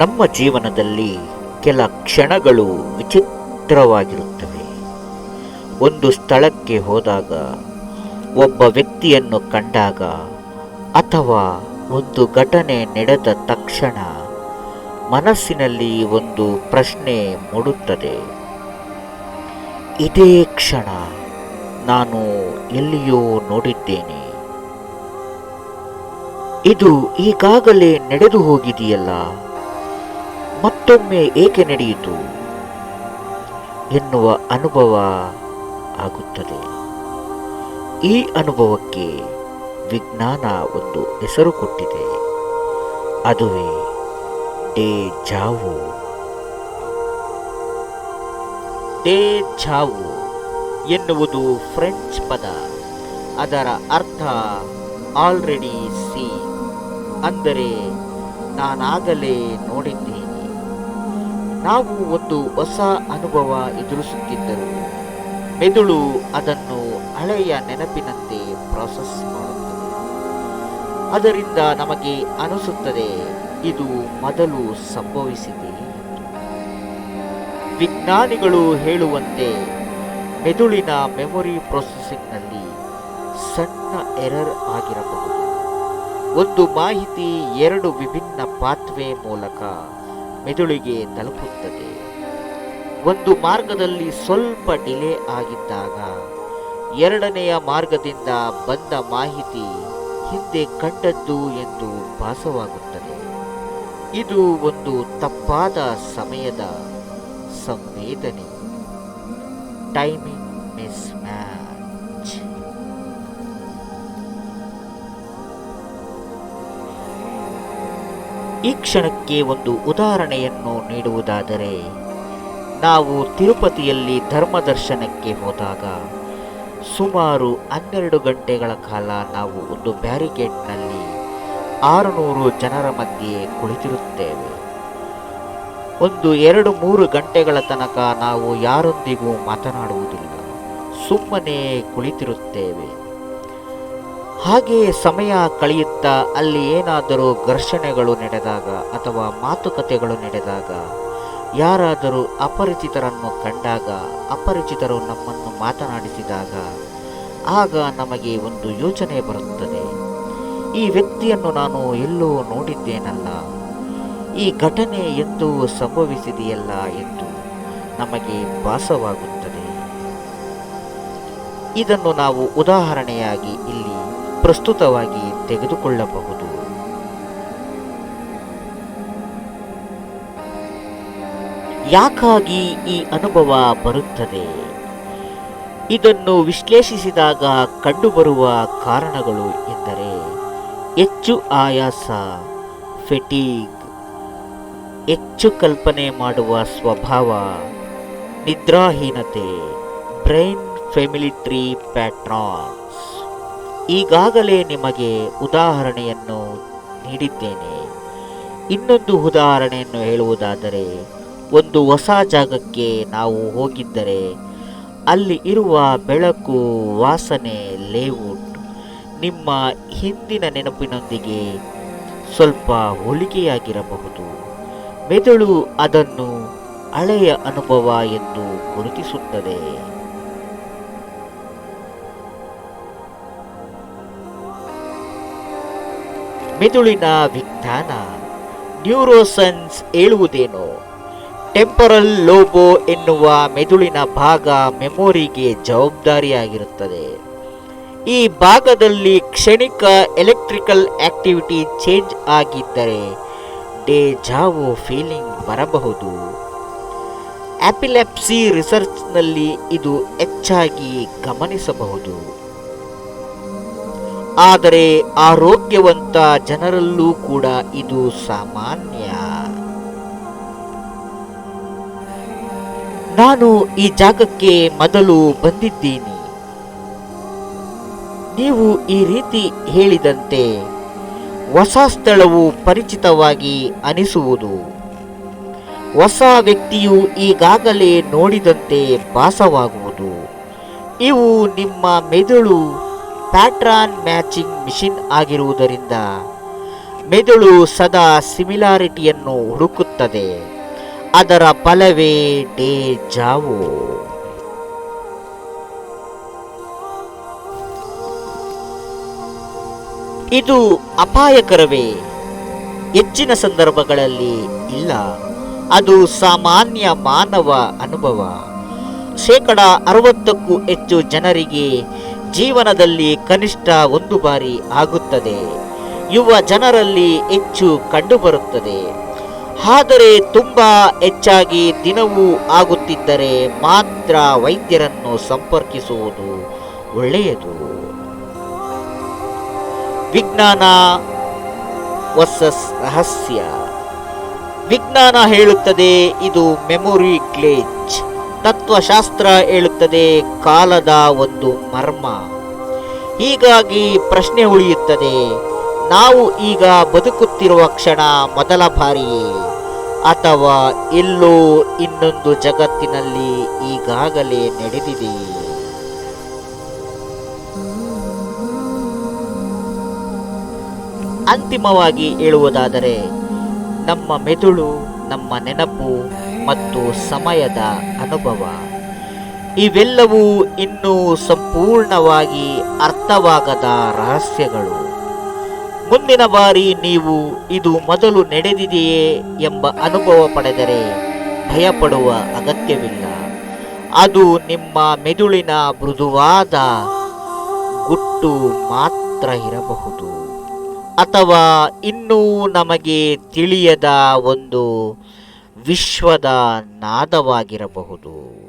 ನಮ್ಮ ಜೀವನದಲ್ಲಿ ಕೆಲ ಕ್ಷಣಗಳು ವಿಚಿತ್ರವಾಗಿರುತ್ತವೆ. ಒಂದು ಸ್ಥಳಕ್ಕೆ ಹೋದಾಗ, ಒಬ್ಬ ವ್ಯಕ್ತಿಯನ್ನು ಕಂಡಾಗ, ಅಥವಾ ಒಂದು ಘಟನೆ ನಡೆದ ತಕ್ಷಣ ಮನಸ್ಸಿನಲ್ಲಿ ಒಂದು ಪ್ರಶ್ನೆ ಮೂಡುತ್ತದೆ. ಇದೇ ಕ್ಷಣ ನಾನು ಎಲ್ಲಿಯೋ ನೋಡಿದ್ದೇನೆ, ಇದು ಈಗಾಗಲೇ ನಡೆದು ಹೋಗಿದೆಯಲ್ಲ, ಮತ್ತೊಮ್ಮೆ ಏಕೆ ನಡೆಯಿತು ಎನ್ನುವ ಅನುಭವ ಆಗುತ್ತದೆ. ಈ ಅನುಭವಕ್ಕೆ ವಿಜ್ಞಾನ ಒಂದು ಹೆಸರು ಕೊಟ್ಟಿದೆ, ಅದುವೇ ಡೆಜಾವು. ಡೆಜಾವು ಎನ್ನುವುದು ಫ್ರೆಂಚ್ ಪದ. ಅದರ ಅರ್ಥ ಆಲ್ರೆಡಿ ಸಿ, ಅಂದರೆ ನಾನಾಗಲೇ ನೋಡಿದ್ದೇನೆ. ನಾವು ಒಂದು ಹೊಸ ಅನುಭವ ಎದುರಿಸುತ್ತಿದ್ದರೂ ಮೆದುಳು ಅದನ್ನು ಹಳೆಯ ನೆನಪಿನಂತೆ ಪ್ರಾಸೆಸ್ ಮಾಡುತ್ತದೆ. ಅದರಿಂದ ನಮಗೆ ಅನಿಸುತ್ತದೆ ಇದು ಮೊದಲು ಸಂಭವಿಸಿದೆ. ವಿಜ್ಞಾನಿಗಳು ಹೇಳುವಂತೆ ಮೆದುಳಿನ ಮೆಮೊರಿ ಪ್ರೊಸೆಸಿಂಗ್ನಲ್ಲಿ ಸಣ್ಣ ಎರರ್ ಆಗಿರಬಹುದು. ಒಂದು ಮಾಹಿತಿ ಎರಡು ವಿಭಿನ್ನ ಪಾತ್ವೇ ಮೂಲಕ ಮೆದುಳಿಗೆ ತಲುಪುತ್ತದೆ. ಒಂದು ಮಾರ್ಗದಲ್ಲಿ ಸ್ವಲ್ಪ ಡಿಲೇ ಆಗಿದ್ದಾಗ ಎರಡನೆಯ ಮಾರ್ಗದಿಂದ ಬಂದ ಮಾಹಿತಿ ಹಿಂದೆ ಕಂಡದ್ದು ಎಂದು ಭಾಸವಾಗುತ್ತದೆ. ಇದು ಒಂದು ತಪ್ಪಾದ ಸಮಯದ ಸಂವೇದನೆ, ಟೈಮಿಂಗ್ ಮಿಸ್ ಮ್ಯಾಚ್. ಈ ಕ್ಷಣಕ್ಕೆ ಒಂದು ಉದಾಹರಣೆಯನ್ನು ನೀಡುವುದಾದರೆ, ನಾವು ತಿರುಪತಿಯಲ್ಲಿ ಧರ್ಮದರ್ಶನಕ್ಕೆ ಹೋದಾಗ ಸುಮಾರು 12 ಗಂಟೆಗಳ ಕಾಲ ನಾವು ಒಂದು ಬ್ಯಾರಿಕೇಡ್ನಲ್ಲಿ 600 ಜನರ ಮಧ್ಯೆ ಕುಳಿತಿರುತ್ತೇವೆ. ಒಂದು 2-3 ಗಂಟೆಗಳ ತನಕ ನಾವು ಯಾರೊಂದಿಗೂ ಮಾತನಾಡುವುದಿಲ್ಲ, ಸುಮ್ಮನೆ ಕುಳಿತಿರುತ್ತೇವೆ. ಹಾಗೆ ಸಮಯ ಕಳೆಯುತ್ತಾ ಅಲ್ಲಿ ಏನಾದರೂ ಘರ್ಷಣೆಗಳು ನಡೆದಾಗ ಅಥವಾ ಮಾತುಕತೆಗಳು ನಡೆದಾಗ, ಯಾರಾದರೂ ಅಪರಿಚಿತರನ್ನು ಕಂಡಾಗ, ಅಪರಿಚಿತರು ನಮ್ಮನ್ನು ಮಾತನಾಡಿಸಿದಾಗ, ಆಗ ನಮಗೆ ಒಂದು ಯೋಚನೆ ಬರುತ್ತದೆ, ಈ ವ್ಯಕ್ತಿಯನ್ನು ನಾನು ಎಲ್ಲೋ ನೋಡಿದ್ದೇನಲ್ಲ, ಈ ಘಟನೆ ಎಂದು ಸಂಭವಿಸಿದೆಯಲ್ಲ ಎಂದು ನಮಗೆ ಭಾಸವಾಗುತ್ತದೆ. ಇದನ್ನು ನಾವು ಉದಾಹರಣೆಯಾಗಿ ಇಲ್ಲಿ ಪ್ರಸ್ತುತವಾಗಿ ತೆಗೆದುಕೊಳ್ಳಬಹುದು. ಯಾಕಾಗಿ ಈ ಅನುಭವ ಬರುತ್ತದೆ? ಇದನ್ನು ವಿಶ್ಲೇಷಿಸಿದಾಗ ಕಂಡುಬರುವ ಕಾರಣಗಳು ಎಂದರೆ ಹೆಚ್ಚು ಆಯಾಸ, ಫೆಟೀಗ್, ಹೆಚ್ಚು ಕಲ್ಪನೆ ಮಾಡುವ ಸ್ವಭಾವ, ನಿದ್ರಾಹೀನತೆ, ಬ್ರೈನ್ ಫೆಮಿಲಿಟರಿ ಪ್ಯಾಟ್ರನ್ಸ್. ಈಗಾಗಲೇ ನಿಮಗೆ ಉದಾಹರಣೆಯನ್ನು ನೀಡಿದ್ದೇನೆ. ಇನ್ನೊಂದು ಉದಾಹರಣೆಯನ್ನು ಹೇಳುವುದಾದರೆ, ಒಂದು ಹೊಸ ಜಾಗಕ್ಕೆ ನಾವು ಹೋಗಿದ್ದರೆ ಅಲ್ಲಿ ಇರುವ ಬೆಳಕು, ವಾಸನೆ, ಲೇಔಟ್ ನಿಮ್ಮ ಹಿಂದಿನ ನೆನಪಿನೊಂದಿಗೆ ಸ್ವಲ್ಪ ಹೋಲಿಕೆಯಾಗಿರಬಹುದು. ಮೆದುಳು ಅದನ್ನು ಹಳೆಯ ಅನುಭವ ಎಂದು ಗುರುತಿಸುತ್ತದೆ. ಮೆದುಳಿನ ವಿಜ್ಞಾನ, ನ್ಯೂರೋಸೈನ್ಸ್ ಹೇಳುವುದೇನು? ಟೆಂಪರಲ್ ಲೋಬೋ ಎನ್ನುವ ಮೆದುಳಿನ ಭಾಗ ಮೆಮೊರಿಗೆ ಜವಾಬ್ದಾರಿಯಾಗಿರುತ್ತದೆ. ಈ ಭಾಗದಲ್ಲಿ ಕ್ಷಣಿಕ ಎಲೆಕ್ಟ್ರಿಕಲ್ ಆಕ್ಟಿವಿಟಿ ಚೇಂಜ್ ಆಗಿದ್ದರೆ ಡೆಜಾವು ಫೀಲಿಂಗ್ ಬರಬಹುದು. ಎಪಿಲೆಪ್ಸಿ ರಿಸರ್ಚ್ನಲ್ಲಿ ಇದು ಹೆಚ್ಚಾಗಿ ಗಮನಿಸಬಹುದು. ಆದರೆ ಆರೋಗ್ಯವಂತ ಜನರಲ್ಲೂ ಕೂಡ ಇದು ಸಾಮಾನ್ಯ. ನಾನು ಈ ಜಾಗಕ್ಕೆ ಮೊದಲು ಬಂದಿದ್ದೀನಿ. ನೀವು ಈ ರೀತಿ ಹೇಳಿದಂತೆ ಹೊಸ ಸ್ಥಳವು ಪರಿಚಿತವಾಗಿ ಅನಿಸುವುದು, ಹೊಸ ವ್ಯಕ್ತಿಯು ಈಗಾಗಲೇ ನೋಡಿದಂತೆ ಭಾಸವಾಗುವುದು, ಇವು ನಿಮ್ಮ ಮೆದುಳು ಪ್ಯಾಟ್ರನ್ ಮ್ಯಾಚಿಂಗ್ ಮಿಷಿನ್ ಆಗಿರುವುದರಿಂದ ಮೆದುಳು ಸದಾ ಸಿಮಿಲಾರಿಟಿಯನ್ನು ಹುಡುಕುತ್ತದೆ. ಅದರ ಫಲವೇ ಡೇಜಾವು. ಇದು ಅಪಾಯಕರವೇ? ಹೆಚ್ಚಿನ ಸಂದರ್ಭಗಳಲ್ಲಿ ಇಲ್ಲ. ಅದು ಸಾಮಾನ್ಯ ಮಾನವ ಅನುಭವ. 60%ಕ್ಕೂ ಹೆಚ್ಚು ಜನರಿಗೆ ಜೀವನದಲ್ಲಿ ಕನಿಷ್ಠ ಒಂದು ಬಾರಿ ಆಗುತ್ತದೆ. ಯುವ ಜನರಲ್ಲಿ ಹೆಚ್ಚು ಕಂಡುಬರುತ್ತದೆ. ಆದರೆ ತುಂಬ ಹೆಚ್ಚಾಗಿ ದಿನವೂ ಆಗುತ್ತಿದ್ದರೆ ಮಾತ್ರ ವೈದ್ಯರನ್ನು ಸಂಪರ್ಕಿಸುವುದು ಒಳ್ಳೆಯದು. ವಿಜ್ಞಾನ ವರ್ಸಸ್ ರಹಸ್ಯ. ವಿಜ್ಞಾನ ಹೇಳುತ್ತದೆ ಇದು ಮೆಮೊರಿ ಗ್ಲಿಚ್. ತತ್ವಶಾಸ್ತ್ರ ಹೇಳುತ್ತದೆ ಕಾಲದ ಒಂದು ಮರ್ಮ. ಹೀಗಾಗಿ ಪ್ರಶ್ನೆ ಉಳಿಯುತ್ತದೆ, ನಾವು ಈಗ ಬದುಕುತ್ತಿರುವ ಕ್ಷಣ ಮೊದಲ ಬಾರಿಯೇ, ಅಥವಾ ಎಲ್ಲೋ ಇನ್ನೊಂದು ಜಗತ್ತಿನಲ್ಲಿ ಈಗಾಗಲೇ ನಡೆದಿದೆಯೇ? ಅಂತಿಮವಾಗಿ ಹೇಳುವುದಾದರೆ, ನಮ್ಮ ಮೆದುಳು, ನಮ್ಮ ನೆನಪು ಮತ್ತು ಸಮಯದ ಅನುಭವ ಇವೆಲ್ಲವೂ ಇನ್ನೂ ಸಂಪೂರ್ಣವಾಗಿ ಅರ್ಥವಾಗದ ರಹಸ್ಯಗಳು. ಮುಂದಿನ ಬಾರಿ ನೀವು ಇದು ಮೊದಲು ನಡೆದಿದೆಯೇ ಎಂಬ ಅನುಭವ ಪಡೆದರೆ ಭಯಪಡುವ ಅಗತ್ಯವಿಲ್ಲ. ಅದು ನಿಮ್ಮ ಮೆದುಳಿನ ಮೃದುವಾದ ಗುಟ್ಟು ಮಾತ್ರ ಇರಬಹುದು, ಅಥವಾ ಇನ್ನೂ ನಮಗೆ ತಿಳಿಯದ ಒಂದು ವಿಶ್ವದ ನಾದವಾಗಿರಬಹುದು.